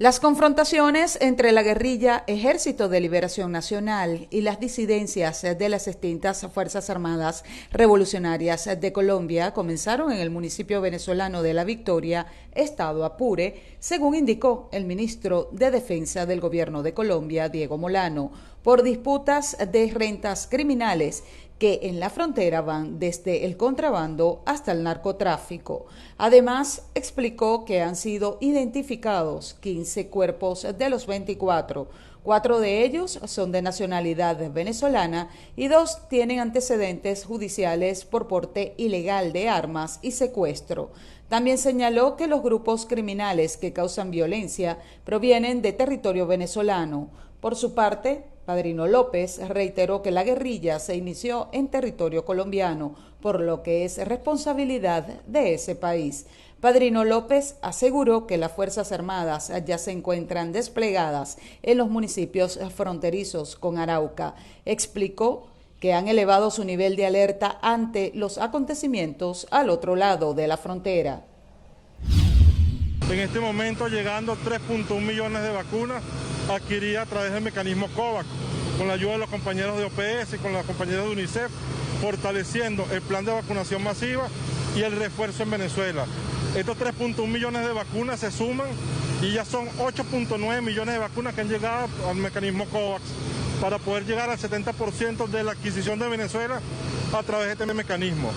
Las confrontaciones entre la guerrilla Ejército de Liberación Nacional y las disidencias de las extintas Fuerzas Armadas Revolucionarias de Colombia comenzaron en el municipio venezolano de La Victoria, estado Apure, según indicó el ministro de Defensa del Gobierno de Colombia, Diego Molano, por disputas de rentas criminales que en la frontera van desde el contrabando hasta el narcotráfico. Además, explicó que han sido identificados 15 cuerpos de los 24. 4 de ellos son de nacionalidad venezolana y 2 tienen antecedentes judiciales por porte ilegal de armas y secuestro. También señaló que los grupos criminales que causan violencia provienen de territorio venezolano. Por su parte, Padrino López reiteró que la guerrilla se inició en territorio colombiano, por lo que es responsabilidad de ese país. Padrino López aseguró que las Fuerzas Armadas ya se encuentran desplegadas en los municipios fronterizos con Arauca. Explicó que han elevado su nivel de alerta ante los acontecimientos al otro lado de la frontera. En este momento llegando 3.1 millones de vacunas adquiridas a través del mecanismo COVAX, con la ayuda de los compañeros de OPS y con las compañeras de UNICEF, fortaleciendo el plan de vacunación masiva y el refuerzo en Venezuela. Estos 3.1 millones de vacunas se suman y ya son 8.9 millones de vacunas que han llegado al mecanismo COVAX para poder llegar al 70% de la adquisición de Venezuela a través de este mecanismo.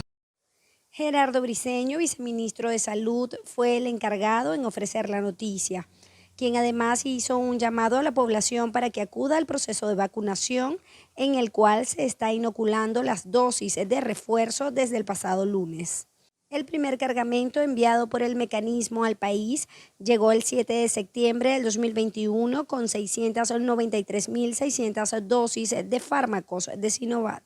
Gerardo Briceño, viceministro de Salud, fue el encargado en ofrecer la noticia, quien además hizo un llamado a la población para que acuda al proceso de vacunación en el cual se está inoculando las dosis de refuerzo desde el pasado lunes. El primer cargamento enviado por el mecanismo al país llegó el 7 de septiembre del 2021 con 693.600 dosis de fármacos de Sinovac.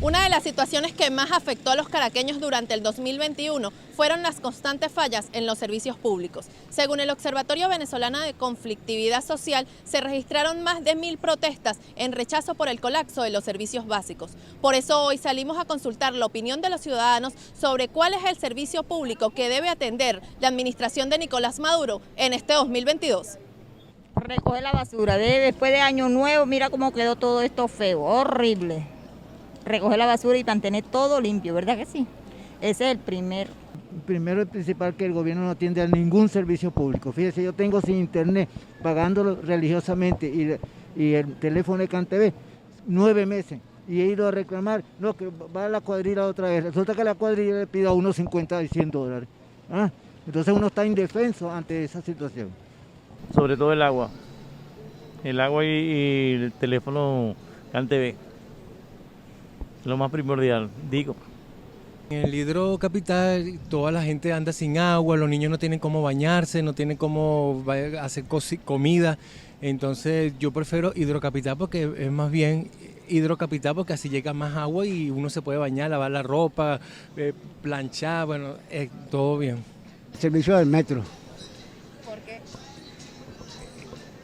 Una de las situaciones que más afectó a los caraqueños durante el 2021 fueron las constantes fallas en los servicios públicos. Según el Observatorio Venezolano de Conflictividad Social, se registraron más de 1000 protestas en rechazo por el colapso de los servicios básicos. Por eso hoy salimos a consultar la opinión de los ciudadanos sobre cuál es el servicio público que debe atender la administración de Nicolás Maduro en este 2022. Recoger la basura, después de Año Nuevo, mira cómo quedó todo esto feo, horrible. Recoger la basura y mantener todo limpio, ¿verdad que sí? Ese es el primero. Primero y principal, que el gobierno no atiende a ningún servicio público. Fíjese, yo tengo sin internet, pagándolo religiosamente, y el teléfono de CanTV, 9 meses. Y he ido a reclamar, no, que va a la cuadrilla otra vez. Resulta que la cuadrilla le pide a uno 50 y 100 dólares. ¿Ah? Entonces uno está indefenso ante esa situación. Sobre todo el agua y el teléfono CanTV. Lo más primordial, digo. En el Hidrocapital toda la gente anda sin agua, los niños no tienen cómo bañarse, no tienen cómo hacer comida, entonces yo prefiero Hidrocapital porque es más bien Hidrocapital porque así llega más agua y uno se puede bañar, lavar la ropa, planchar, bueno, todo bien. Servicio del metro. ¿Por qué?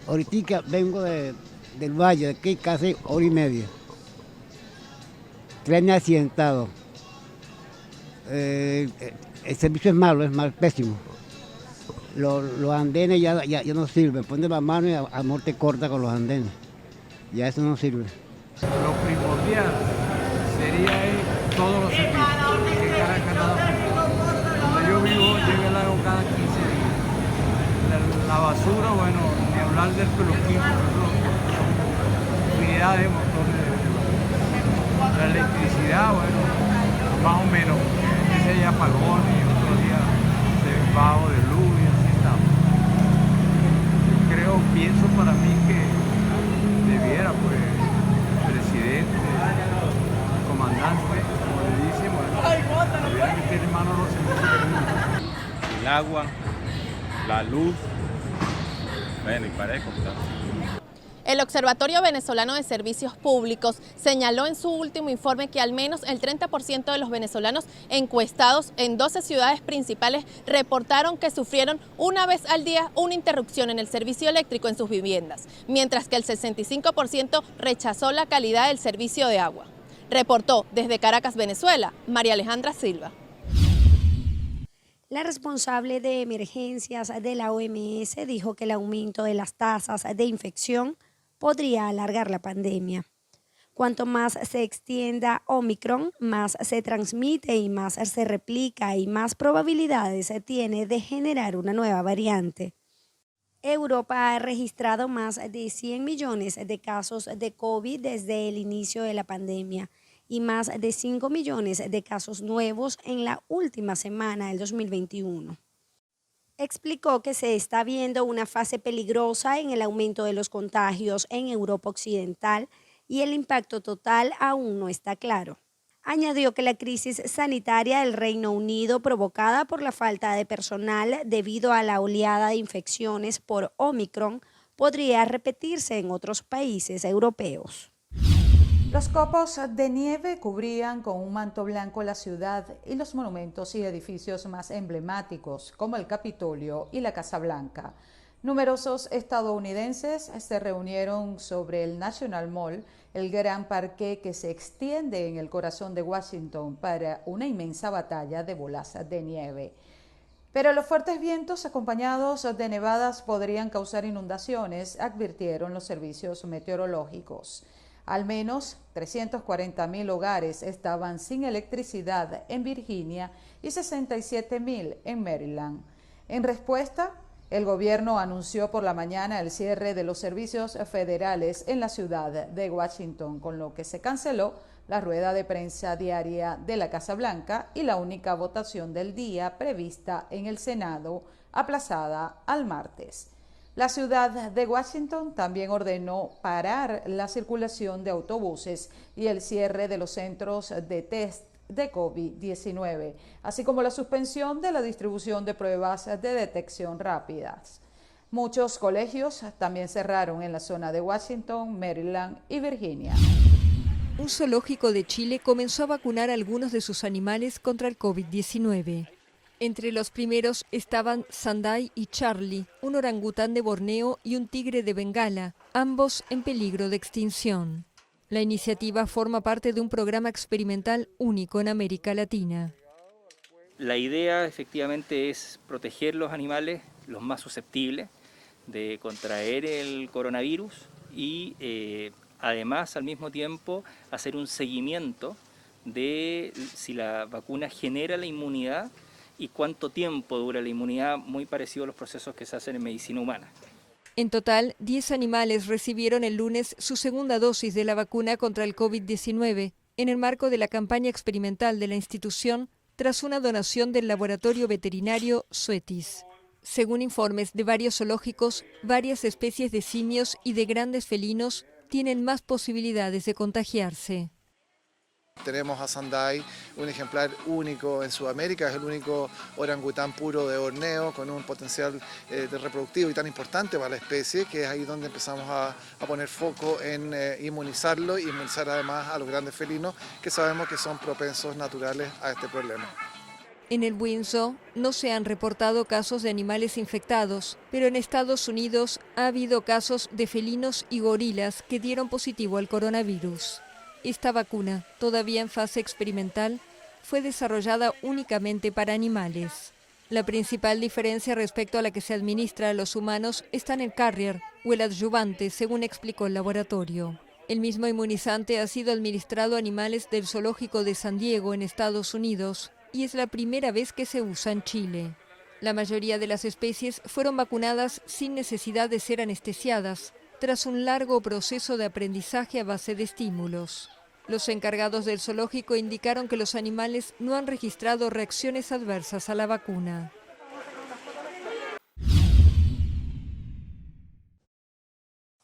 Ahorita vengo del valle, de aquí casi hora y media. Tren accidentado. El servicio es malo, pésimo. Los andenes ya no sirven. Ponen la mano y a muerte corta con los andenes. Ya eso no sirve. Lo primordial sería todos los servicios. Que donde yo vivo llega el agua cada 15 días. La basura, bueno, ni hablar del peluquín, infinidad de motores. La electricidad, bueno, más o menos, ese día apagón y otro día de bajo de luz y así estamos. Pienso para mí que debiera, pues, el presidente, el comandante, como le dicen, bueno, debiera meter en mano los servicios públicos. El agua, la luz, bueno, y para eso está. El Observatorio Venezolano de Servicios Públicos señaló en su último informe que al menos el 30% de los venezolanos encuestados en 12 ciudades principales reportaron que sufrieron una vez al día una interrupción en el servicio eléctrico en sus viviendas, mientras que el 65% rechazó la calidad del servicio de agua. Reportó desde Caracas, Venezuela, María Alejandra Silva. La responsable de emergencias de la OMS dijo que el aumento de las tasas de infección podría alargar la pandemia. Cuanto más se extienda Omicron, más se transmite y más se replica y más probabilidades se tiene de generar una nueva variante. Europa ha registrado más de 100 millones de casos de COVID desde el inicio de la pandemia y más de 5 millones de casos nuevos en la última semana del 2021. Explicó que se está viendo una fase peligrosa en el aumento de los contagios en Europa Occidental y el impacto total aún no está claro. Añadió que la crisis sanitaria del Reino Unido provocada por la falta de personal debido a la oleada de infecciones por Omicron podría repetirse en otros países europeos. Los copos de nieve cubrían con un manto blanco la ciudad y los monumentos y edificios más emblemáticos como el Capitolio y la Casa Blanca. Numerosos estadounidenses se reunieron sobre el National Mall, el gran parque que se extiende en el corazón de Washington, para una inmensa batalla de bolas de nieve. Pero los fuertes vientos acompañados de nevadas podrían causar inundaciones, advirtieron los servicios meteorológicos. Al menos 340,000 hogares estaban sin electricidad en Virginia y 67,000 en Maryland. En respuesta, el gobierno anunció por la mañana el cierre de los servicios federales en la ciudad de Washington, con lo que se canceló la rueda de prensa diaria de la Casa Blanca y la única votación del día prevista en el Senado, aplazada al martes. La ciudad de Washington también ordenó parar la circulación de autobuses y el cierre de los centros de test de COVID-19, así como la suspensión de la distribución de pruebas de detección rápidas. Muchos colegios también cerraron en la zona de Washington, Maryland y Virginia. Un zoológico de Chile comenzó a vacunar a algunos de sus animales contra el COVID-19. Entre los primeros estaban Sandai y Charlie, un orangután de Borneo y un tigre de Bengala, ambos en peligro de extinción. La iniciativa forma parte de un programa experimental único en América Latina. La idea efectivamente es proteger los animales, los más susceptibles de contraer el coronavirus y además al mismo tiempo hacer un seguimiento de si la vacuna genera la inmunidad y cuánto tiempo dura la inmunidad, muy parecido a los procesos que se hacen en medicina humana. En total, 10 animales recibieron el lunes su segunda dosis de la vacuna contra el COVID-19 en el marco de la campaña experimental de la institución tras una donación del laboratorio veterinario Zoetis. Según informes de varios zoológicos, varias especies de simios y de grandes felinos tienen más posibilidades de contagiarse. Tenemos a Sandai, un ejemplar único en Sudamérica, es el único orangután puro de Borneo con un potencial reproductivo y tan importante para la especie, que es ahí donde empezamos a poner foco en inmunizarlo y inmunizar además a los grandes felinos que sabemos que son propensos naturales a este problema. En el Windsor no se han reportado casos de animales infectados, pero en Estados Unidos ha habido casos de felinos y gorilas que dieron positivo al coronavirus. Esta vacuna, todavía en fase experimental, fue desarrollada únicamente para animales. La principal diferencia respecto a la que se administra a los humanos está en el carrier o el adyuvante, según explicó el laboratorio. El mismo inmunizante ha sido administrado a animales del zoológico de San Diego, en Estados Unidos, y es la primera vez que se usa en Chile. La mayoría de las especies fueron vacunadas sin necesidad de ser anestesiadas, tras un largo proceso de aprendizaje a base de estímulos. Los encargados del zoológico indicaron que los animales no han registrado reacciones adversas a la vacuna.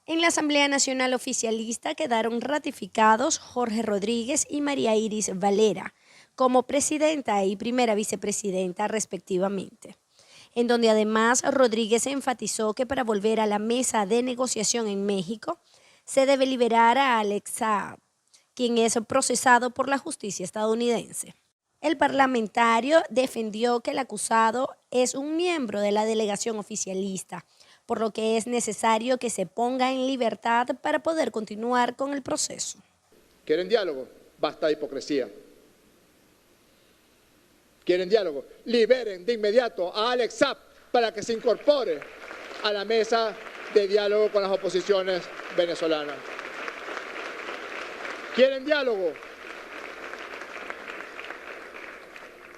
En la Asamblea Nacional Oficialista quedaron ratificados Jorge Rodríguez y María Iris Valera como presidenta y primera vicepresidenta respectivamente, en donde además Rodríguez enfatizó que para volver a la mesa de negociación en México se debe liberar a Alex Saab, quien es procesado por la justicia estadounidense. El parlamentario defendió que el acusado es un miembro de la delegación oficialista, por lo que es necesario que se ponga en libertad para poder continuar con el proceso. ¿Quieren diálogo? Basta de hipocresía. ¿Quieren diálogo? Liberen de inmediato a Alex Saab para que se incorpore a la mesa de diálogo con las oposiciones venezolanas. ¿Quieren diálogo?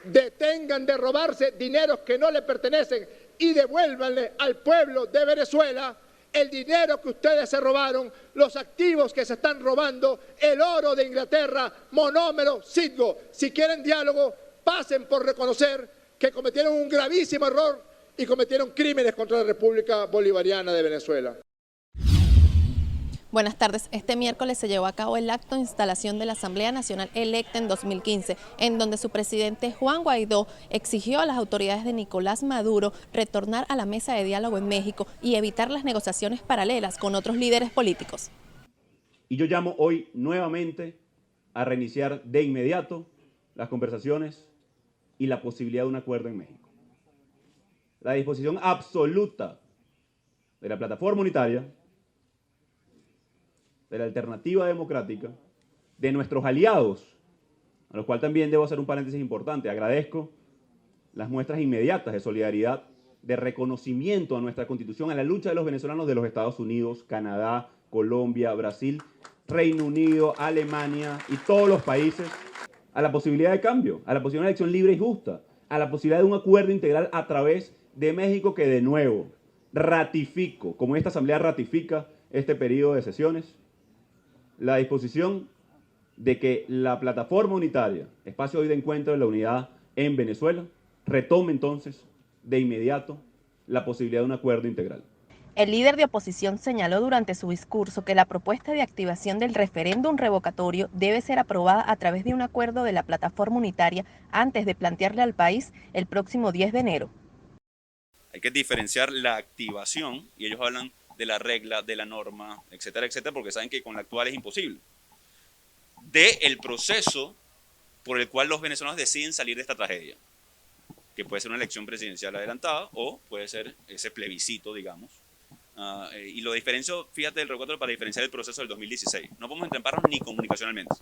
Detengan de robarse dineros que no le pertenecen y devuélvanle al pueblo de Venezuela el dinero que ustedes se robaron, los activos que se están robando, el oro de Inglaterra, Monómero, Citgo. Si quieren diálogo, pasen por reconocer que cometieron un gravísimo error y cometieron crímenes contra la República Bolivariana de Venezuela. Buenas tardes. Este miércoles se llevó a cabo el acto de instalación de la Asamblea Nacional electa en 2015, en donde su presidente Juan Guaidó exigió a las autoridades de Nicolás Maduro retornar a la mesa de diálogo en México y evitar las negociaciones paralelas con otros líderes políticos. Y yo llamo hoy nuevamente a reiniciar de inmediato las conversaciones y la posibilidad de un acuerdo en México. La disposición absoluta de la plataforma unitaria, de la alternativa democrática, de nuestros aliados, a los cuales también debo hacer un paréntesis importante. Agradezco las muestras inmediatas de solidaridad, de reconocimiento a nuestra Constitución, a la lucha de los venezolanos de los Estados Unidos, Canadá, Colombia, Brasil, Reino Unido, Alemania y todos los países, a la posibilidad de cambio, a la posibilidad de elección libre y justa, a la posibilidad de un acuerdo integral a través de México que de nuevo ratifico, como esta Asamblea ratifica este periodo de sesiones, la disposición de que la plataforma unitaria, espacio hoy de encuentro de la unidad en Venezuela, retome entonces de inmediato la posibilidad de un acuerdo integral. El líder de oposición señaló durante su discurso que la propuesta de activación del referéndum revocatorio debe ser aprobada a través de un acuerdo de la plataforma unitaria antes de plantearle al país el próximo 10 de enero. Hay que diferenciar la activación, y ellos hablan de la regla, de la norma, etcétera, etcétera, porque saben que con la actual es imposible, del proceso por el cual los venezolanos deciden salir de esta tragedia, que puede ser una elección presidencial adelantada o puede ser ese plebiscito, digamos. Y lo diferencio, fíjate, del revocatorio para diferenciar el proceso del 2016. No podemos entramparnos ni comunicacionalmente,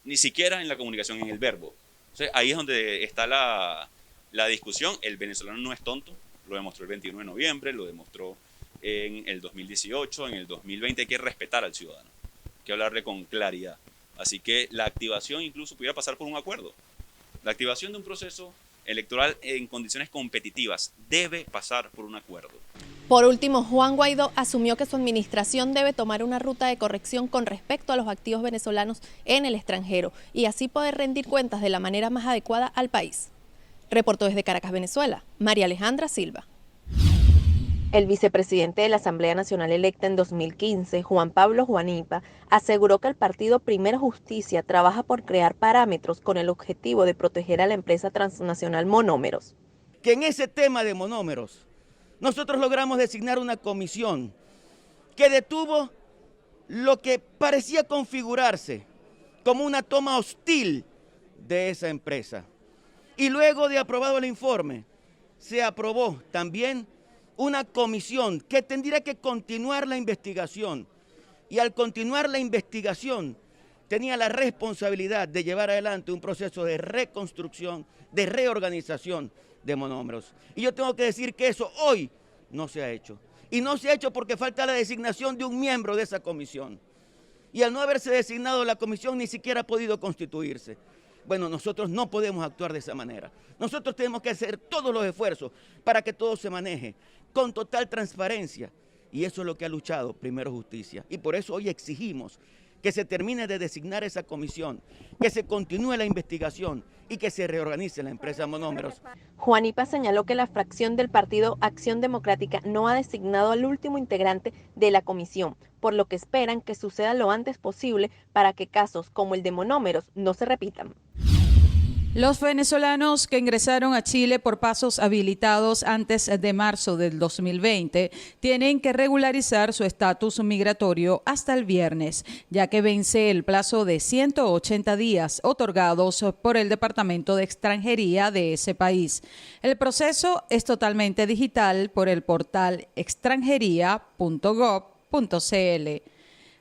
ni siquiera en la comunicación, en el verbo. Entonces, ahí es donde está la discusión. El venezolano no es tonto, lo demostró el 21 de noviembre, lo demostró en el 2018, en el 2020. Hay que respetar al ciudadano, hay que hablarle con claridad. Así que la activación incluso pudiera pasar por un acuerdo. La activación de un proceso electoral en condiciones competitivas debe pasar por un acuerdo. Por último, Juan Guaidó asumió que su administración debe tomar una ruta de corrección con respecto a los activos venezolanos en el extranjero y así poder rendir cuentas de la manera más adecuada al país. Reportó desde Caracas, Venezuela, María Alejandra Silva. El vicepresidente de la Asamblea Nacional electa en 2015, Juan Pablo Huanipa, aseguró que el partido Primera Justicia trabaja por crear parámetros con el objetivo de proteger a la empresa transnacional Monómeros. Que en ese tema de monómeros, nosotros logramos designar una comisión que detuvo lo que parecía configurarse como una toma hostil de esa empresa. Y luego de aprobado el informe, se aprobó también una comisión que tendría que continuar la investigación. Y al continuar la investigación, tenía la responsabilidad de llevar adelante un proceso de reconstrucción, de reorganización de monómeros. Y yo tengo que decir que eso hoy no se ha hecho. Y no se ha hecho porque falta la designación de un miembro de esa comisión. Y al no haberse designado la comisión, ni siquiera ha podido constituirse. Bueno, nosotros no podemos actuar de esa manera. Nosotros tenemos que hacer todos los esfuerzos para que todo se maneje con total transparencia. Y eso es lo que ha luchado Primera Justicia. Y por eso hoy exigimos que se termine de designar esa comisión, que se continúe la investigación y que se reorganice la empresa Monómeros. Huanipa señaló que la fracción del partido Acción Democrática no ha designado al último integrante de la comisión, por lo que esperan que suceda lo antes posible para que casos como el de Monómeros no se repitan. Los venezolanos que ingresaron a Chile por pasos habilitados antes de marzo del 2020 tienen que regularizar su estatus migratorio hasta el viernes, ya que vence el plazo de 180 días otorgados por el Departamento de Extranjería de ese país. El proceso es totalmente digital por el portal extranjería.gov.cl.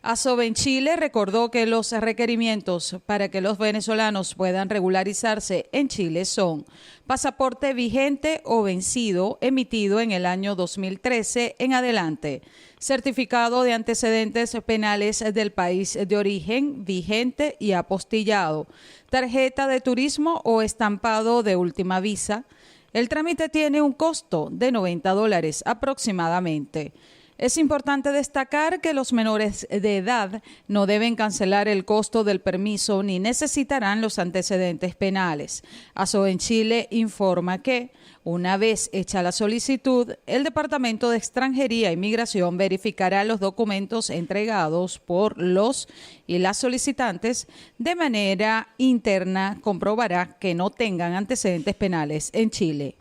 Asobenchile recordó que los requerimientos para que los venezolanos puedan regularizarse en Chile son pasaporte vigente o vencido emitido en el año 2013 en adelante, certificado de antecedentes penales del país de origen vigente y apostillado, tarjeta de turismo o estampado de última visa. El trámite tiene un costo de $90 aproximadamente. Es importante destacar que los menores de edad no deben cancelar el costo del permiso ni necesitarán los antecedentes penales. Asobenchile informa que, una vez hecha la solicitud, el Departamento de Extranjería y Migración verificará los documentos entregados por los y las solicitantes. De manera interna, comprobará que no tengan antecedentes penales en Chile.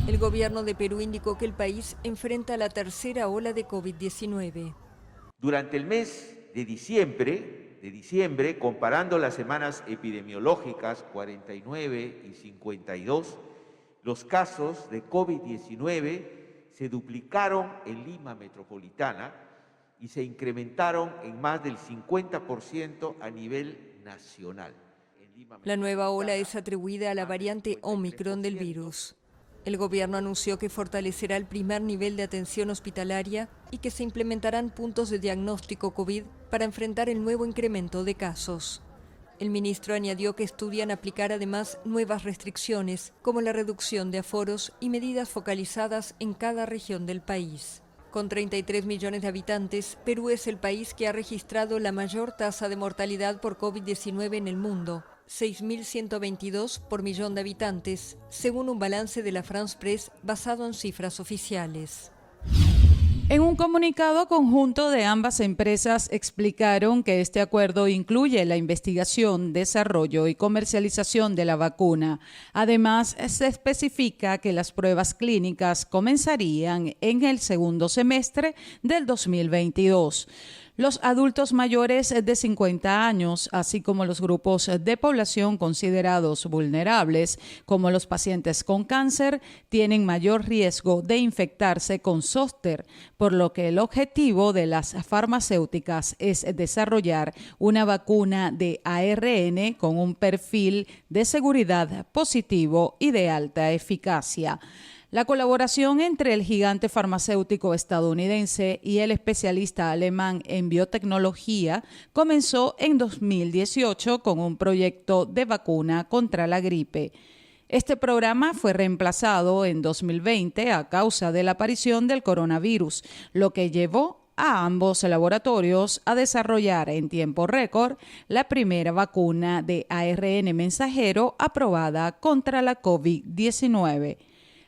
El gobierno de Perú indicó que el país enfrenta la tercera ola de COVID-19. Durante el mes de diciembre, comparando las semanas epidemiológicas 49 y 52, los casos de COVID-19 se duplicaron en Lima metropolitana y se incrementaron en más del 50% a nivel nacional. La nueva ola es atribuida a la variante Omicron del virus. El gobierno anunció que fortalecerá el primer nivel de atención hospitalaria y que se implementarán puntos de diagnóstico COVID para enfrentar el nuevo incremento de casos. El ministro añadió que estudian aplicar además nuevas restricciones, como la reducción de aforos y medidas focalizadas en cada región del país. Con 33 millones de habitantes, Perú es el país que ha registrado la mayor tasa de mortalidad por COVID-19 en el mundo, 6.122 por millón de habitantes, según un balance de la France Press basado en cifras oficiales. En un comunicado conjunto de ambas empresas explicaron que este acuerdo incluye la investigación, desarrollo y comercialización de la vacuna. Además, se especifica que las pruebas clínicas comenzarían en el segundo semestre del 2022. Los adultos mayores de 50 años, así como los grupos de población considerados vulnerables, como los pacientes con cáncer, tienen mayor riesgo de infectarse con zóster, por lo que el objetivo de las farmacéuticas es desarrollar una vacuna de ARN con un perfil de seguridad positivo y de alta eficacia. La colaboración entre el gigante farmacéutico estadounidense y el especialista alemán en biotecnología comenzó en 2018 con un proyecto de vacuna contra la gripe. Este programa fue reemplazado en 2020 a causa de la aparición del coronavirus, lo que llevó a ambos laboratorios a desarrollar en tiempo récord la primera vacuna de ARN mensajero aprobada contra la COVID-19.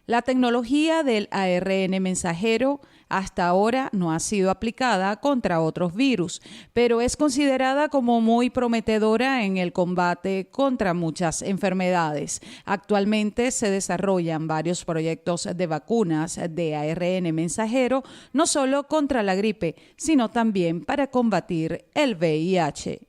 La tecnología del ARN mensajero hasta ahora no ha sido aplicada contra otros virus, pero es considerada como muy prometedora en el combate contra muchas enfermedades. Actualmente se desarrollan varios proyectos de vacunas de ARN mensajero, no solo contra la gripe, sino también para combatir el VIH.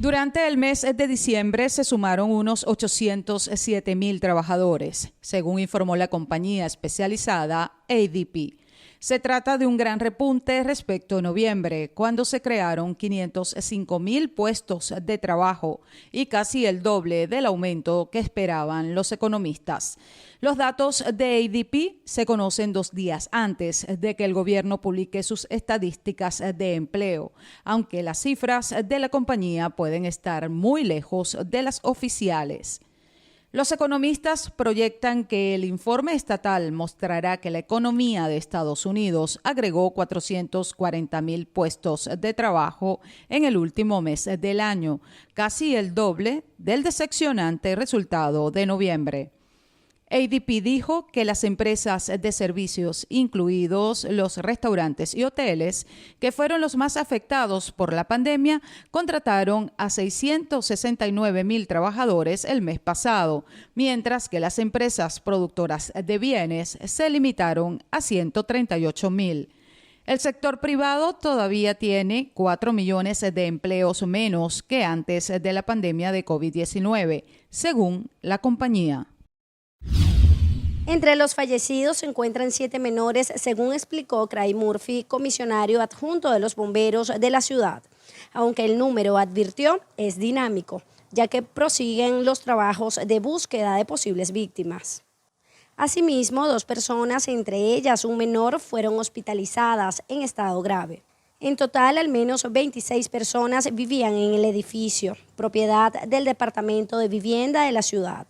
Durante el mes de diciembre se sumaron unos 807,000 trabajadores, según informó la compañía especializada ADP. Se trata de un gran repunte respecto a noviembre, cuando se crearon 505,000 puestos de trabajo y casi el doble del aumento que esperaban los economistas. Los datos de ADP se conocen 2 días antes de que el gobierno publique sus estadísticas de empleo, aunque las cifras de la compañía pueden estar muy lejos de las oficiales. Los economistas proyectan que el informe estatal mostrará que la economía de Estados Unidos agregó 440,000 puestos de trabajo en el último mes del año, casi el doble del decepcionante resultado de noviembre. ADP dijo que las empresas de servicios, incluidos los restaurantes y hoteles, que fueron los más afectados por la pandemia, contrataron a 669,000 trabajadores el mes pasado, mientras que las empresas productoras de bienes se limitaron a 138,000. El sector privado todavía tiene 4 millones de empleos menos que antes de la pandemia de COVID-19, según la compañía. Entre los fallecidos se encuentran 7 menores, según explicó Craig Murphy, comisionario adjunto de los bomberos de la ciudad. Aunque el número, advirtió, es dinámico, ya que prosiguen los trabajos de búsqueda de posibles víctimas. Asimismo, 2 personas, entre ellas un menor, fueron hospitalizadas en estado grave. En total, al menos 26 personas vivían en el edificio, propiedad del Departamento de Vivienda de la ciudad.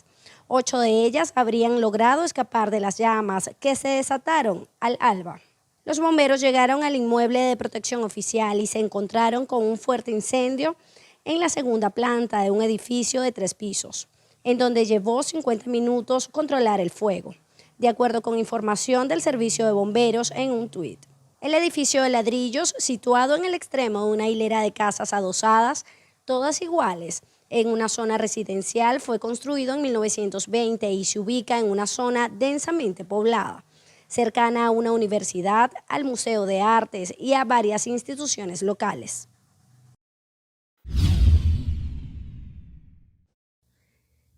8 de ellas habrían logrado escapar de las llamas que se desataron al alba. Los bomberos llegaron al inmueble de protección oficial y se encontraron con un fuerte incendio en la segunda planta de un edificio de 3 pisos, en donde llevó 50 minutos controlar el fuego, de acuerdo con información del Servicio de Bomberos en un tuit. El edificio de ladrillos, situado en el extremo de una hilera de casas adosadas, todas iguales, en una zona residencial, fue construido en 1920 y se ubica en una zona densamente poblada, cercana a una universidad, al Museo de Artes y a varias instituciones locales.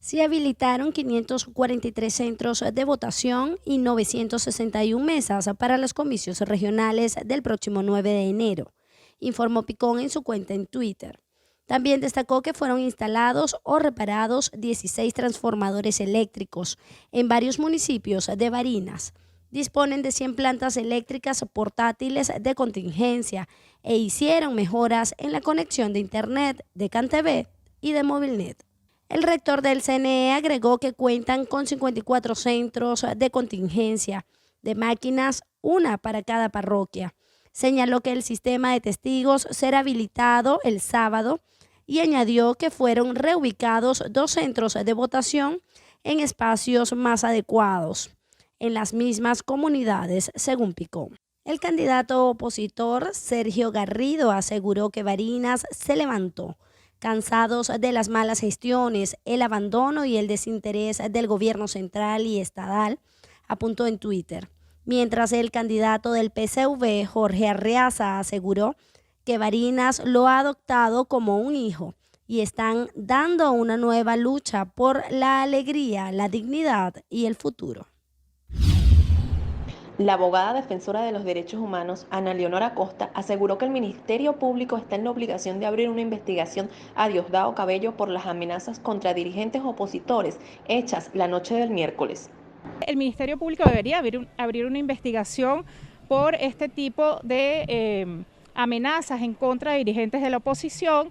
Se habilitaron 543 centros de votación y 961 mesas para los comicios regionales del próximo 9 de enero, informó Picón en su cuenta en Twitter. También destacó que fueron instalados o reparados 16 transformadores eléctricos en varios municipios de Barinas. Disponen de 100 plantas eléctricas portátiles de contingencia e hicieron mejoras en la conexión de Internet, de CanTV y de Movilnet. El rector del CNE agregó que cuentan con 54 centros de contingencia, de máquinas, una para cada parroquia. Señaló que el sistema de testigos será habilitado el sábado y añadió que fueron reubicados 2 centros de votación en espacios más adecuados, en las mismas comunidades, según Picón. El candidato opositor Sergio Garrido aseguró que Barinas se levantó, cansados de las malas gestiones, el abandono y el desinterés del gobierno central y estatal, apuntó en Twitter. Mientras el candidato del PCV, Jorge Arriaza, aseguró que Barinas lo ha adoptado como un hijo y están dando una nueva lucha por la alegría, la dignidad y el futuro. La abogada defensora de los derechos humanos, Ana Leonora Costa, aseguró que el Ministerio Público está en la obligación de abrir una investigación a Diosdado Cabello por las amenazas contra dirigentes opositores hechas la noche del miércoles. El Ministerio Público debería abrir una investigación por este tipo de amenazas en contra de dirigentes de la oposición.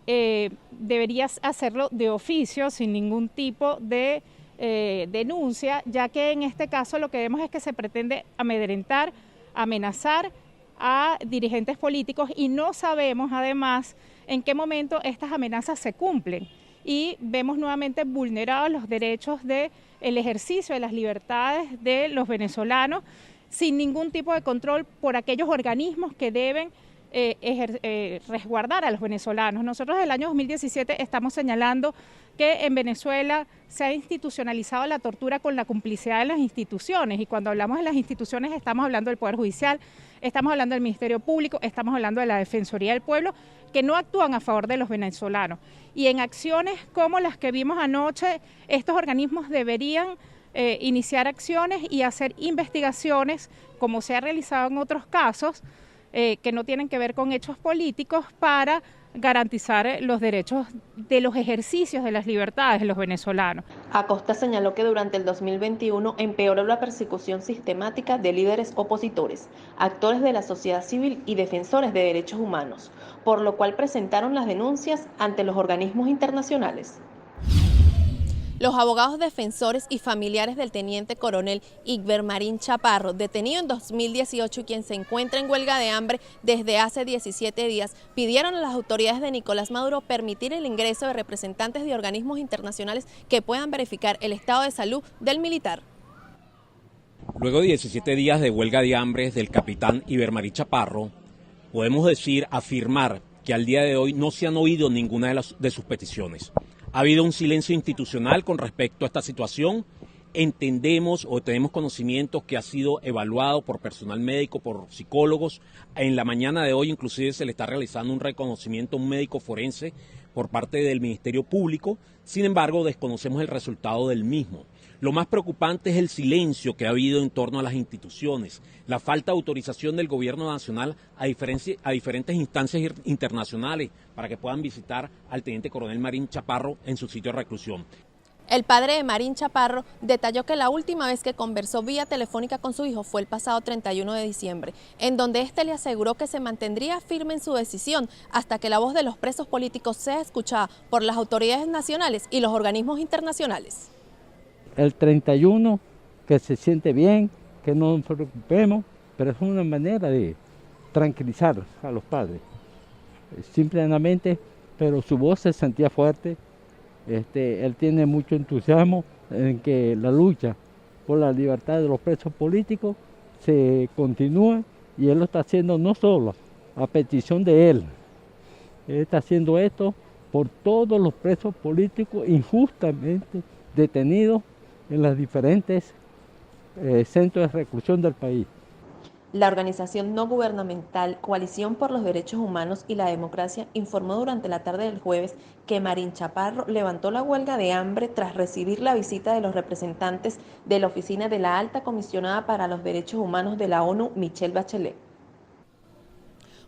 Debería hacerlo de oficio, sin ningún tipo de denuncia, ya que en este caso lo que vemos es que se pretende amedrentar, amenazar a dirigentes políticos y no sabemos además en qué momento estas amenazas se cumplen y vemos nuevamente vulnerados los derechos del ejercicio de las libertades de los venezolanos sin ningún tipo de control por aquellos organismos que deben resguardar a los venezolanos. Nosotros desde el año 2017 estamos señalando que en Venezuela se ha institucionalizado la tortura con la complicidad de las instituciones y cuando hablamos de las instituciones estamos hablando del Poder Judicial, estamos hablando del Ministerio Público, estamos hablando de la Defensoría del Pueblo, que no actúan a favor de los venezolanos. Y en acciones como las que vimos anoche, estos organismos deberían iniciar acciones y hacer investigaciones, como se ha realizado en otros casos, que no tienen que ver con hechos políticos para garantizar los derechos de los ejercicios de las libertades de los venezolanos. Acosta señaló que durante el 2021 empeoró la persecución sistemática de líderes opositores, actores de la sociedad civil y defensores de derechos humanos, por lo cual presentaron las denuncias ante los organismos internacionales. Los abogados defensores y familiares del teniente coronel Igber Marín Chaparro, detenido en 2018 y quien se encuentra en huelga de hambre desde hace 17 días, pidieron a las autoridades de Nicolás Maduro permitir el ingreso de representantes de organismos internacionales que puedan verificar el estado de salud del militar. Luego de 17 días de huelga de hambre del capitán Igber Marín Chaparro, podemos afirmar que al día de hoy no se han oído ninguna de sus peticiones. Ha habido un silencio institucional con respecto a esta situación. Entendemos o tenemos conocimiento que ha sido evaluado por personal médico, por psicólogos. En la mañana de hoy inclusive se le está realizando un reconocimiento a un médico forense por parte del Ministerio Público. Sin embargo, desconocemos el resultado del mismo. Lo más preocupante es el silencio que ha habido en torno a las instituciones, la falta de autorización del gobierno nacional a diferentes instancias internacionales para que puedan visitar al teniente coronel Marín Chaparro en su sitio de reclusión. El padre de Marín Chaparro detalló que la última vez que conversó vía telefónica con su hijo fue el pasado 31 de diciembre, en donde éste le aseguró que se mantendría firme en su decisión hasta que la voz de los presos políticos sea escuchada por las autoridades nacionales y los organismos internacionales. El 31, que se siente bien, que no nos preocupemos, pero es una manera de tranquilizar a los padres. Simplemente, pero su voz se sentía fuerte. Él tiene mucho entusiasmo en que la lucha por la libertad de los presos políticos se continúe, y él lo está haciendo no solo a petición de él está haciendo esto por todos los presos políticos injustamente detenidos en los diferentes centros de reclusión del país. La organización no gubernamental Coalición por los Derechos Humanos y la Democracia informó durante la tarde del jueves que Marín Chaparro levantó la huelga de hambre tras recibir la visita de los representantes de la oficina de la Alta Comisionada para los Derechos Humanos de la ONU, Michelle Bachelet.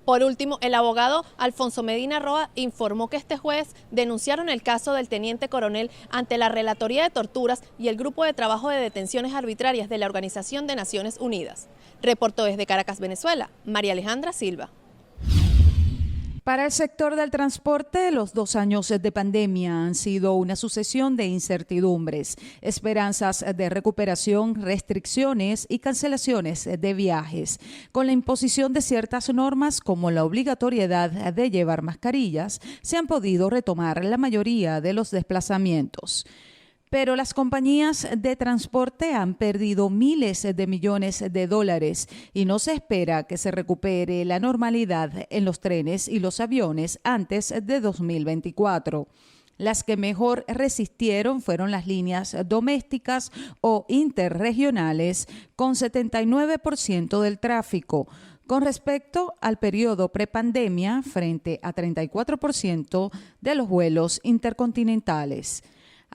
Por último, el abogado Alfonso Medina Roa informó que este jueves denunciaron el caso del teniente coronel ante la Relatoría de Torturas y el Grupo de Trabajo de Detenciones Arbitrarias de la Organización de Naciones Unidas. Reportó desde Caracas, Venezuela, María Alejandra Silva. Para el sector del transporte, los 2 años de pandemia han sido una sucesión de incertidumbres, esperanzas de recuperación, restricciones y cancelaciones de viajes. Con la imposición de ciertas normas como la obligatoriedad de llevar mascarillas, se han podido retomar la mayoría de los desplazamientos. Pero las compañías de transporte han perdido miles de millones de dólares y no se espera que se recupere la normalidad en los trenes y los aviones antes de 2024. Las que mejor resistieron fueron las líneas domésticas o interregionales, con 79% del tráfico, con respecto al periodo prepandemia, frente a 34% de los vuelos intercontinentales.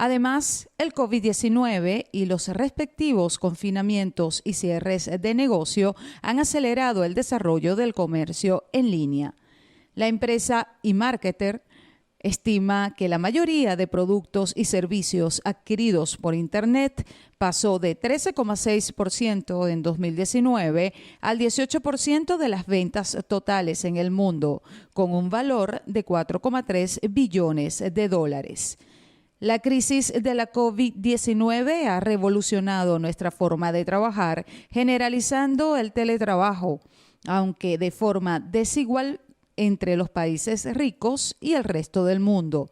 Además, el COVID-19 y los respectivos confinamientos y cierres de negocio han acelerado el desarrollo del comercio en línea. La empresa eMarketer estima que la mayoría de productos y servicios adquiridos por Internet pasó de 13,6% en 2019 al 18% de las ventas totales en el mundo, con un valor de 4,3 billones de dólares. La crisis de la COVID-19 ha revolucionado nuestra forma de trabajar, generalizando el teletrabajo, aunque de forma desigual entre los países ricos y el resto del mundo.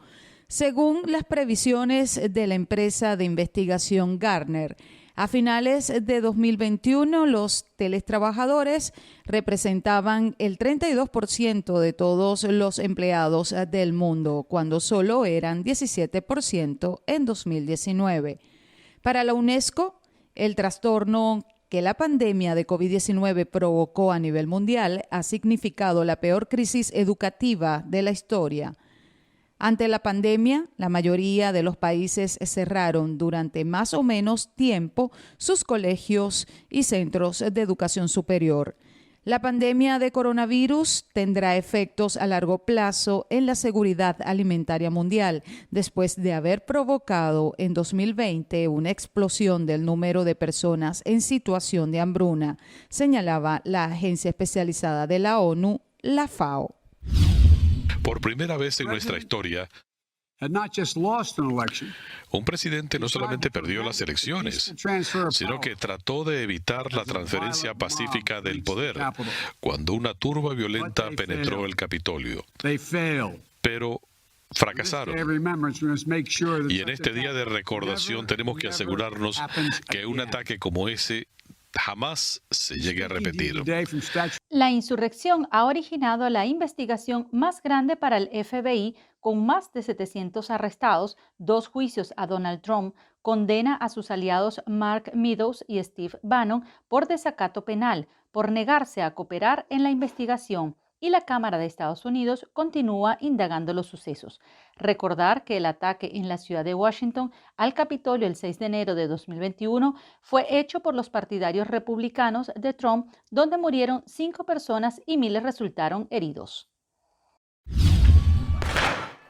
Según las previsiones de la empresa de investigación Gartner, a finales de 2021, los teletrabajadores representaban el 32% de todos los empleados del mundo, cuando solo eran 17% en 2019. Para la UNESCO, el trastorno que la pandemia de COVID-19 provocó a nivel mundial ha significado la peor crisis educativa de la historia. Ante la pandemia, la mayoría de los países cerraron durante más o menos tiempo sus colegios y centros de educación superior. La pandemia de coronavirus tendrá efectos a largo plazo en la seguridad alimentaria mundial, después de haber provocado en 2020 una explosión del número de personas en situación de hambruna, señalaba la agencia especializada de la ONU, la FAO. Por primera vez en nuestra historia, un presidente no solamente perdió las elecciones, sino que trató de evitar la transferencia pacífica del poder cuando una turba violenta penetró el Capitolio. Pero fracasaron. Y en este día de recordación tenemos que asegurarnos que un ataque como ese jamás se llegue a repetir. La insurrección ha originado la investigación más grande para el FBI, con más de 700 arrestados, 2 juicios a Donald Trump, condena a sus aliados Mark Meadows y Steve Bannon por desacato penal, por negarse a cooperar en la investigación. y la Cámara de Estados Unidos continúa indagando los sucesos. Recordar que el ataque en la ciudad de Washington al Capitolio el 6 de enero de 2021 fue hecho por los partidarios republicanos de Trump, donde murieron 5 personas y miles resultaron heridos.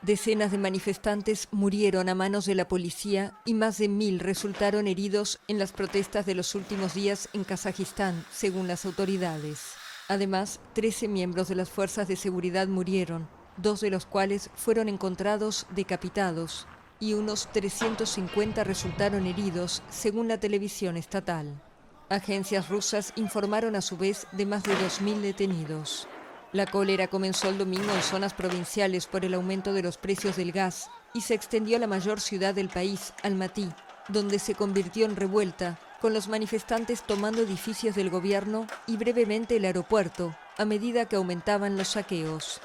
Decenas de manifestantes murieron a manos de la policía y más de 1000 resultaron heridos en las protestas de los últimos días en Kazajistán, según las autoridades. Además, 13 miembros de las fuerzas de seguridad murieron, 2 de los cuales fueron encontrados decapitados y unos 350 resultaron heridos, según la televisión estatal. Agencias rusas informaron a su vez de más de 2000 detenidos. La cólera comenzó el domingo en zonas provinciales por el aumento de los precios del gas y se extendió a la mayor ciudad del país, Almatý, donde se convirtió en revuelta, con los manifestantes tomando edificios del gobierno y brevemente el aeropuerto, a medida que aumentaban los saqueos.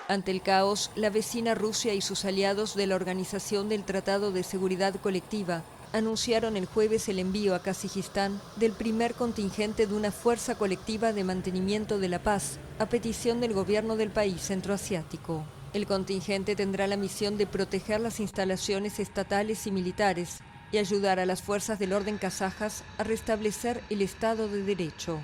Ante el caos, la vecina Rusia y sus aliados de la Organización del Tratado de Seguridad Colectiva anunciaron el jueves el envío a Kazajistán del primer contingente de una fuerza colectiva de mantenimiento de la paz, a petición del gobierno del país centroasiático. El contingente tendrá la misión de proteger las instalaciones estatales y militares y ayudar a las fuerzas del orden kazajas a restablecer el Estado de Derecho.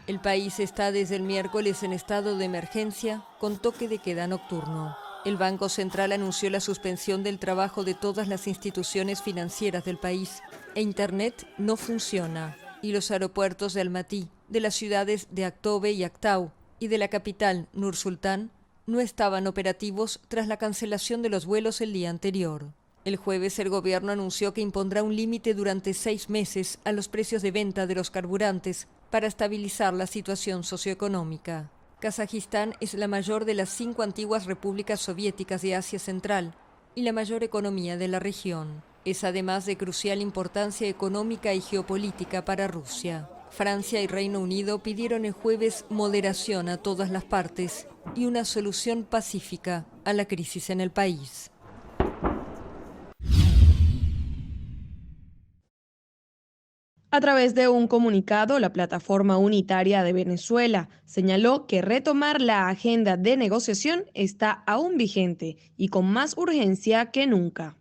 El país está desde el miércoles en estado de emergencia con toque de queda nocturno. El Banco Central anunció la suspensión del trabajo de todas las instituciones financieras del país e Internet no funciona. Y los aeropuertos de Almatý, de las ciudades de Aktobe y Aktau y de la capital, Nur-Sultán, no estaban operativos tras la cancelación de los vuelos el día anterior. El jueves el gobierno anunció que impondrá un límite durante 6 meses a los precios de venta de los carburantes para estabilizar la situación socioeconómica. Kazajistán es la mayor de las 5 antiguas repúblicas soviéticas de Asia Central y la mayor economía de la región. Es además de crucial importancia económica y geopolítica para Rusia. Francia y Reino Unido pidieron el jueves moderación a todas las partes y una solución pacífica a la crisis en el país. A través de un comunicado, la Plataforma Unitaria de Venezuela señaló que retomar la agenda de negociación está aún vigente y con más urgencia que nunca.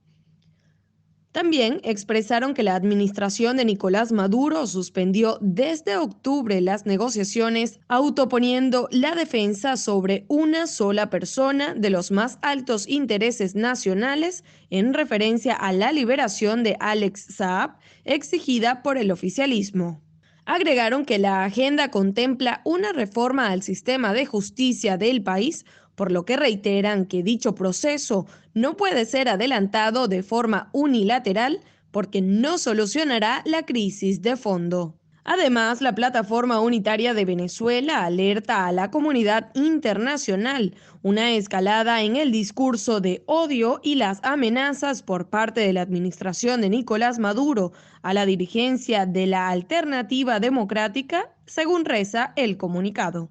También expresaron que la administración de Nicolás Maduro suspendió desde octubre las negociaciones, autoponiendo la defensa sobre una sola persona de los más altos intereses nacionales en referencia a la liberación de Alex Saab, exigida por el oficialismo. Agregaron que la agenda contempla una reforma al sistema de justicia del país, por lo que reiteran que dicho proceso no puede ser adelantado de forma unilateral porque no solucionará la crisis de fondo. Además, la Plataforma Unitaria de Venezuela alerta a la comunidad internacional una escalada en el discurso de odio y las amenazas por parte de la administración de Nicolás Maduro a la dirigencia de la Alternativa Democrática, según reza el comunicado.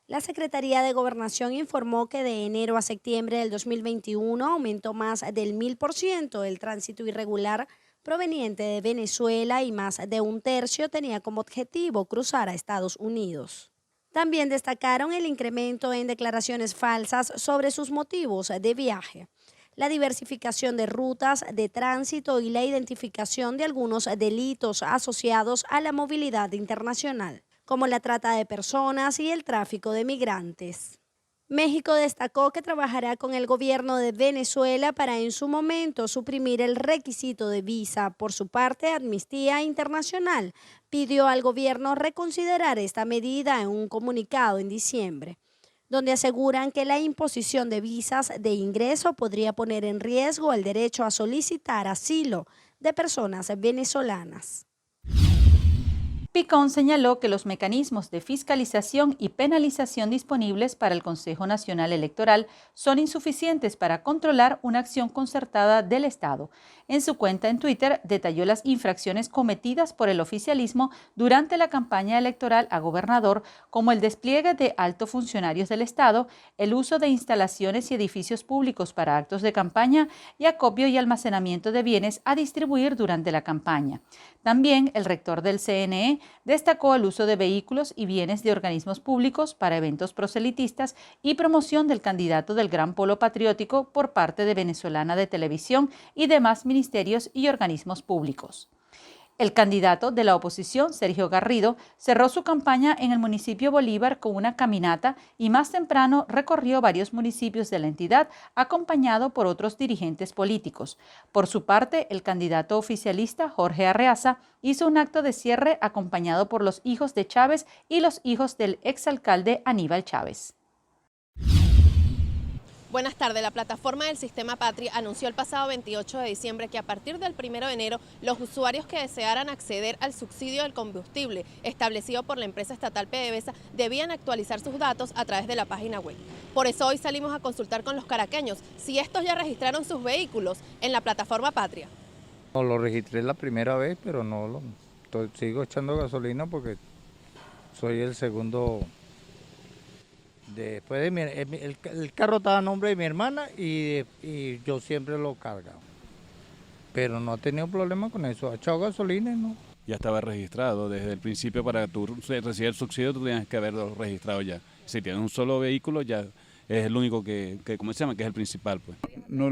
La Secretaría de Gobernación informó que de enero a septiembre del 2021 aumentó más del 1000% el tránsito irregular proveniente de Venezuela y más de un tercio tenía como objetivo cruzar a Estados Unidos. También destacaron el incremento en declaraciones falsas sobre sus motivos de viaje, la diversificación de rutas de tránsito y la identificación de algunos delitos asociados a la movilidad internacional, como la trata de personas y el tráfico de migrantes. México destacó que trabajará con el gobierno de Venezuela para en su momento suprimir el requisito de visa. Por su parte, Amnistía Internacional pidió al gobierno reconsiderar esta medida en un comunicado en diciembre, donde aseguran que la imposición de visas de ingreso podría poner en riesgo el derecho a solicitar asilo de personas venezolanas. Picón señaló que los mecanismos de fiscalización y penalización disponibles para el Consejo Nacional Electoral son insuficientes para controlar una acción concertada del Estado. En su cuenta en Twitter detalló las infracciones cometidas por el oficialismo durante la campaña electoral a gobernador, como el despliegue de altos funcionarios del Estado, el uso de instalaciones y edificios públicos para actos de campaña y acopio y almacenamiento de bienes a distribuir durante la campaña. También el rector del CNE destacó el uso de vehículos y bienes de organismos públicos para eventos proselitistas y promoción del candidato del Gran Polo Patriótico por parte de Venezolana de Televisión y demás ministerios y organismos públicos. El candidato de la oposición, Sergio Garrido, cerró su campaña en el municipio Bolívar con una caminata y más temprano recorrió varios municipios de la entidad acompañado por otros dirigentes políticos. Por su parte, el candidato oficialista, Jorge Arreaza, hizo un acto de cierre acompañado por los hijos de Chávez y los hijos del exalcalde Aníbal Chávez. Buenas tardes. La plataforma del Sistema Patria anunció el pasado 28 de diciembre que a partir del 1 de enero los usuarios que desearan acceder al subsidio del combustible establecido por la empresa estatal PDVSA debían actualizar sus datos a través de la página web. Por eso hoy salimos a consultar con los caraqueños si estos ya registraron sus vehículos en la plataforma Patria. No lo registré la primera vez, pero sigo echando gasolina porque soy el segundo. Después de el carro estaba a nombre de mi hermana y yo siempre lo cargaba. Pero no he tenido problema con eso. Ha echado gasolina, ¿no? Ya estaba registrado desde el principio. Para que tú recibas el subsidio, tú tienes que haberlo registrado ya. Si tienes un solo vehículo, ya es el único que ¿cómo se llama? Que es el principal, pues. No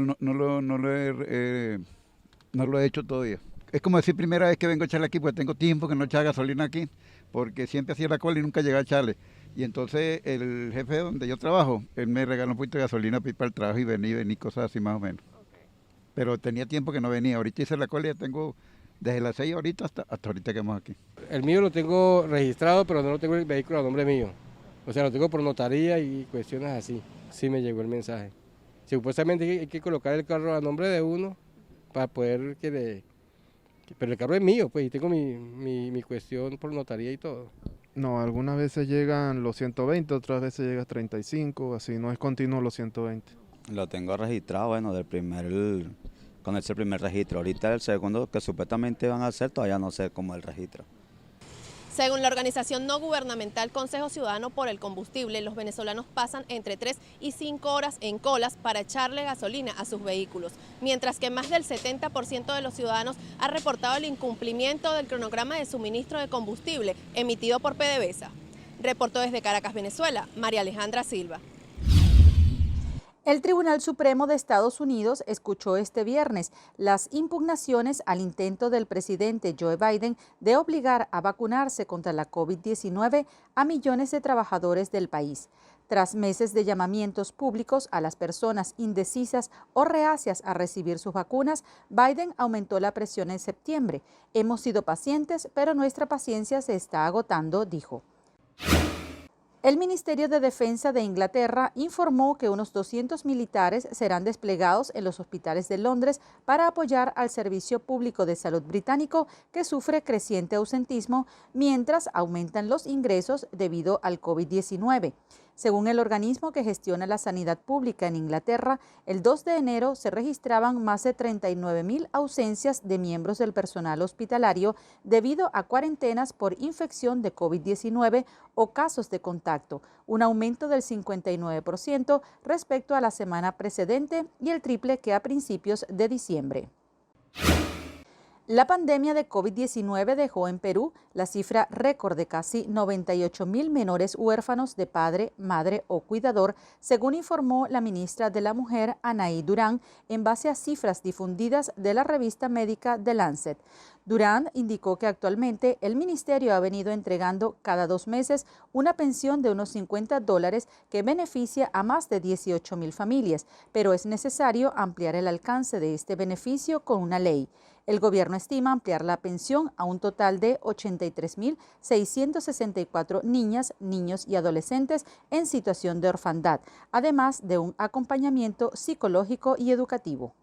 lo he hecho todavía. Es como decir primera vez que vengo a echarle aquí, porque tengo tiempo que no echaba gasolina aquí, porque siempre hacía la cola y nunca llegaba a echarle. Y entonces el jefe donde yo trabajo, él me regaló un poquito de gasolina para ir para el trabajo y venir cosas así más o menos. Pero tenía tiempo que no venía. Ahorita hice la cola y ya tengo desde las 6 ahorita hasta ahorita que vamos aquí. El mío lo tengo registrado, pero no lo tengo el vehículo a nombre mío. O sea, lo tengo por notaría y cuestiones así. Sí me llegó el mensaje. Supuestamente hay que colocar el carro a nombre de uno para poder pero el carro es mío, pues, y tengo mi cuestión por notaría y todo. No, algunas veces llegan los 120, otras veces llega 35, así, no es continuo los 120. Lo tengo registrado, bueno, con ese primer registro. Ahorita el segundo que supuestamente van a hacer, todavía no sé cómo es el registro. Según la organización no gubernamental Consejo Ciudadano por el Combustible, los venezolanos pasan entre 3 y 5 horas en colas para echarle gasolina a sus vehículos, mientras que más del 70% de los ciudadanos ha reportado el incumplimiento del cronograma de suministro de combustible emitido por PDVSA. Reportó desde Caracas, Venezuela, María Alejandra Silva. El Tribunal Supremo de Estados Unidos escuchó este viernes las impugnaciones al intento del presidente Joe Biden de obligar a vacunarse contra la COVID-19 a millones de trabajadores del país. Tras meses de llamamientos públicos a las personas indecisas o reacias a recibir sus vacunas, Biden aumentó la presión en septiembre. Hemos sido pacientes, pero nuestra paciencia se está agotando, dijo. El Ministerio de Defensa de Inglaterra informó que unos 200 militares serán desplegados en los hospitales de Londres para apoyar al Servicio Público de Salud británico, que sufre creciente ausentismo mientras aumentan los ingresos debido al COVID-19. Según el organismo que gestiona la sanidad pública en Inglaterra, el 2 de enero se registraban más de 39.000 ausencias de miembros del personal hospitalario debido a cuarentenas por infección de COVID-19 o casos de contacto, un aumento del 59% respecto a la semana precedente y el triple que a principios de diciembre. La pandemia de COVID-19 dejó en Perú la cifra récord de casi 98.000 menores huérfanos de padre, madre o cuidador, según informó la ministra de la Mujer, Anaí Durán, en base a cifras difundidas de la revista médica The Lancet. Durán indicó que actualmente el ministerio ha venido entregando cada 2 meses una pensión de unos $50 que beneficia a más de 18.000 familias, pero es necesario ampliar el alcance de este beneficio con una ley. El gobierno estima ampliar la pensión a un total de 83.664 niñas, niños y adolescentes en situación de orfandad, además de un acompañamiento psicológico y educativo.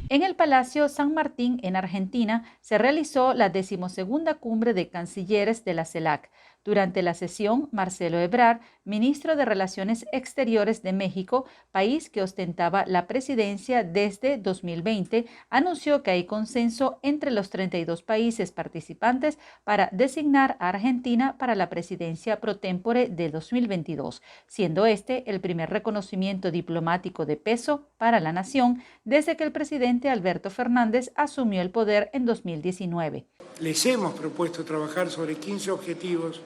En el Palacio San Martín, en Argentina, se realizó la 12ª cumbre de cancilleres de la CELAC. Durante la sesión, Marcelo Ebrard, ministro de Relaciones Exteriores de México, país que ostentaba la presidencia desde 2020, anunció que hay consenso entre los 32 países participantes para designar a Argentina para la presidencia pro tempore de 2022, siendo este el primer reconocimiento diplomático de peso para la nación desde que el presidente Alberto Fernández asumió el poder en 2019. Les hemos propuesto trabajar sobre 15 objetivos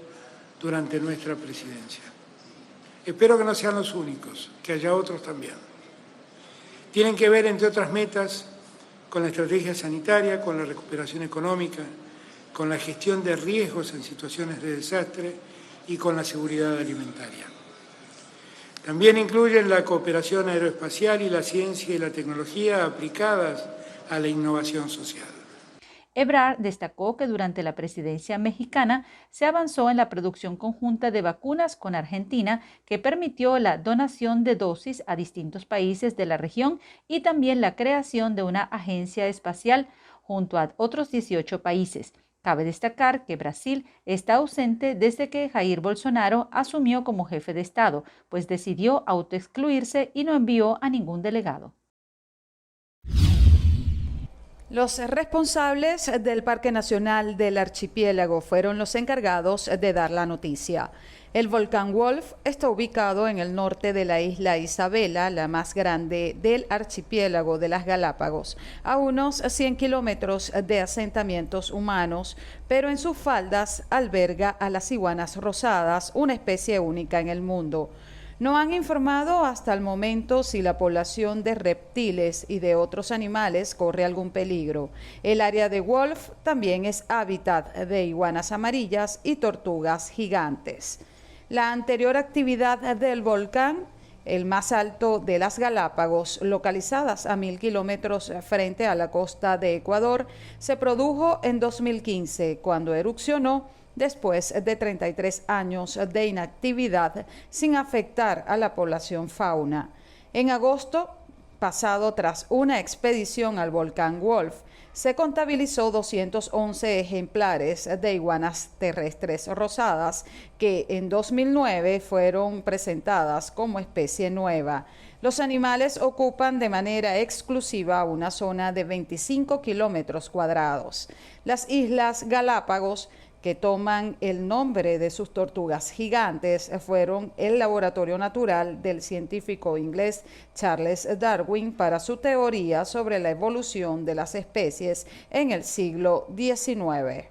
durante nuestra presidencia. Espero que no sean los únicos, que haya otros también. Tienen que ver, entre otras metas, con la estrategia sanitaria, con la recuperación económica, con la gestión de riesgos en situaciones de desastre y con la seguridad alimentaria. También incluyen la cooperación aeroespacial y la ciencia y la tecnología aplicadas a la innovación social. Ebrard destacó que durante la presidencia mexicana se avanzó en la producción conjunta de vacunas con Argentina, que permitió la donación de dosis a distintos países de la región y también la creación de una agencia espacial junto a otros 18 países. Cabe destacar que Brasil está ausente desde que Jair Bolsonaro asumió como jefe de Estado, pues decidió autoexcluirse y no envió a ningún delegado. Los responsables del Parque Nacional del Archipiélago fueron los encargados de dar la noticia. El volcán Wolf está ubicado en el norte de la isla Isabela, la más grande del archipiélago de las Galápagos, a unos 100 kilómetros de asentamientos humanos, pero en sus faldas alberga a las iguanas rosadas, una especie única en el mundo. No han informado hasta el momento si la población de reptiles y de otros animales corre algún peligro. El área de Wolf también es hábitat de iguanas amarillas y tortugas gigantes. La anterior actividad del volcán, el más alto de las Galápagos, localizadas a 1000 kilómetros frente a la costa de Ecuador, se produjo en 2015, cuando erupcionó después de 33 años de inactividad sin afectar a la población fauna. En agosto pasado, tras una expedición al volcán Wolf, se contabilizó 211 ejemplares de iguanas terrestres rosadas que en 2009 fueron presentadas como especie nueva. Los animales ocupan de manera exclusiva una zona de 25 kilómetros cuadrados. Las Islas Galápagos, que toman el nombre de sus tortugas gigantes, fueron el laboratorio natural del científico inglés Charles Darwin para su teoría sobre la evolución de las especies en el siglo XIX.